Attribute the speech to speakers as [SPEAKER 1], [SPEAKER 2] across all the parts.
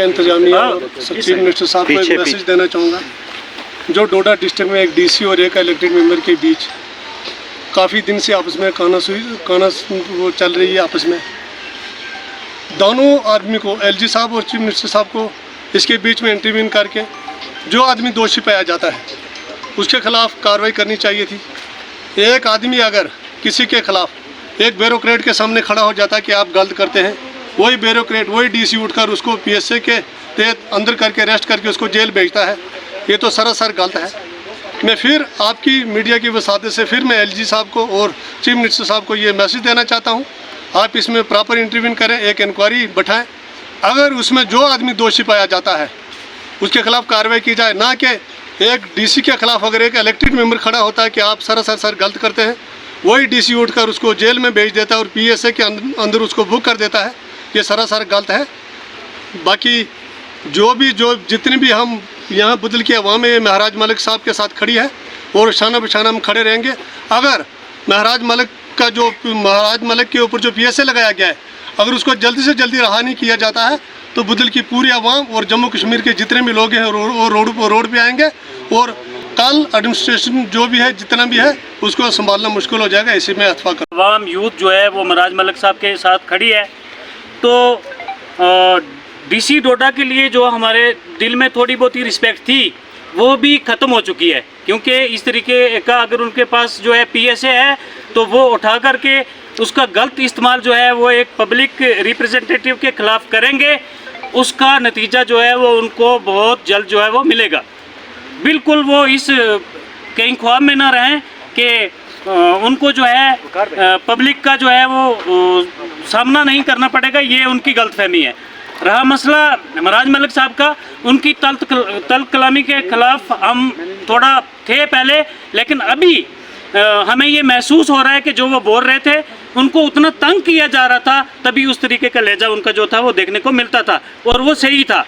[SPEAKER 1] के इंतजामिया और चीफ मिनिस्टर साहब को एक मैसेज देना चाहूँगा। जो डोडा डिस्ट्रिक्ट में एक डीसी और एक इलेक्टेड मेंबर के बीच काफ़ी दिन से आपस में काना वो चल रही है, आपस में दोनों आदमी को, एलजी साहब और चीफ मिनिस्टर साहब को इसके बीच में इंटरवीन करके जो आदमी दोषी पाया जाता है उसके खिलाफ कार्रवाई करनी चाहिए थी। एक आदमी अगर किसी के खिलाफ एक ब्यूरोक्रेट के सामने खड़ा हो जाता है कि आप गलत करते हैं, वही ब्यूरोक्रेट, वही डीसी उठकर उसको पीएसए के तहत अंदर करके अरेस्ट करके उसको जेल भेजता है, ये तो सरासर गलत है। मैं फिर आपकी मीडिया की वसादत से फिर मैं एलजी साहब को और चीफ मिनिस्टर साहब को ये मैसेज देना चाहता हूँ, आप इसमें प्रॉपर इंटरव्यू करें, एक इंक्वायरी बैठाएं। अगर उसमें जो आदमी दोषी पाया जाता है उसके खिलाफ कार्रवाई की जाए, ना कि एक डीसी के खिलाफ अगर एक इलेक्टेड मेंबर खड़ा होता है कि आप सर गलत करते हैं, वही डीसी उठकर उसको जेल में भेज देता है और पीएसए के अंदर उसको बुक कर देता है, ये सरासर गलत है। बाकी जो जितनी भी हम यहाँ बुदल की अवाम है महराज मलिक साहब के साथ खड़ी है और शाना बशाना हम खड़े रहेंगे। अगर महराज मलिक के ऊपर जो पीएसए लगाया गया है, अगर उसको जल्दी से जल्दी रहा नहीं किया जाता है तो बुदल की पूरी अवाम और जम्मू कश्मीर के जितने भी लोग हैं रोड पे आएंगे और कल एडमिनिस्ट्रेशन जो भी है जितना भी है उसको संभालना मुश्किल हो जाएगा। इसी में अतफा कर
[SPEAKER 2] अवाम यूथ जो है वो महराज मलिक साहब के साथ खड़ी है। तो डीसी डोडा के लिए जो हमारे दिल में थोड़ी बहुत ही रिस्पेक्ट थी वो भी ख़त्म हो चुकी है, क्योंकि इस तरीके का अगर उनके पास जो है पीएसए है तो वो उठा करके उसका गलत इस्तेमाल जो है वो एक पब्लिक रिप्रेजेंटेटिव के ख़िलाफ़ करेंगे, उसका नतीजा जो है वो उनको बहुत जल्द जो है वो मिलेगा। बिल्कुल वो इस कहीं ख्वाब में ना रहें कि उनको जो है पब्लिक का जो है वो सामना नहीं करना पड़ेगा, ये उनकी गलतफहमी है। रहा मसला महराज मलिक साहब का, उनकी तल्ख कलामी के ख़िलाफ़ हम थोड़ा थे पहले, लेकिन अभी हमें ये महसूस हो रहा है कि जो वो बोल रहे थे उनको उतना तंग किया जा रहा था, तभी उस तरीके का लहजा उनका जो था वो देखने को मिलता था और वो सही था।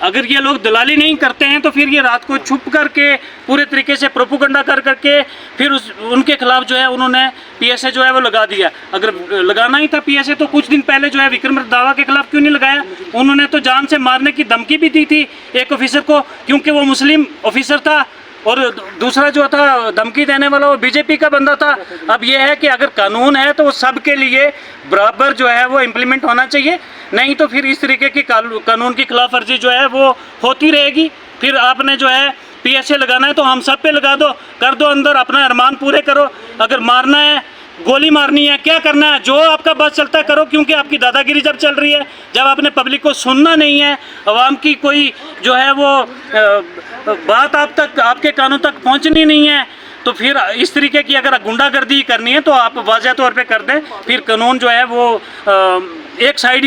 [SPEAKER 2] अगर ये लोग दलाली नहीं करते हैं तो फिर ये रात को छुप करके पूरे तरीके से प्रोपोगंडा कर करके फिर उनके खिलाफ जो है उन्होंने पीएसए जो है वो लगा दिया। अगर लगाना ही था पीएसए तो कुछ दिन पहले जो है विक्रम रंधावा के खिलाफ क्यों नहीं लगाया? उन्होंने तो जान से मारने की धमकी भी दी थी एक ऑफिसर को, क्योंकि वो मुस्लिम ऑफिसर था और दूसरा जो था धमकी देने वाला वो बीजेपी का बंदा था। अब ये है कि अगर कानून है तो वो सब के लिए बराबर जो है वो इम्प्लीमेंट होना चाहिए, नहीं तो फिर इस तरीके की कानून की खिलाफ वर्जी जो है वो होती रहेगी। फिर आपने जो है पीएसए लगाना है तो हम सब पे लगा दो, कर दो अंदर, अपना अरमान पूरे करो। अगर मारना है, गोली मारनी है, क्या करना है, जो आपका बस चलता है करो, क्योंकि आपकी दादागिरी जब चल रही है, जब आपने पब्लिक को सुनना नहीं है, आवाम की कोई जो है वो बात आप तक, आपके कानों तक पहुंचनी नहीं है, तो फिर इस तरीके की अगर गुंडागर्दी करनी है तो आप वाज़ह तौर पे कर दें। फिर कानून जो है वो एक साइड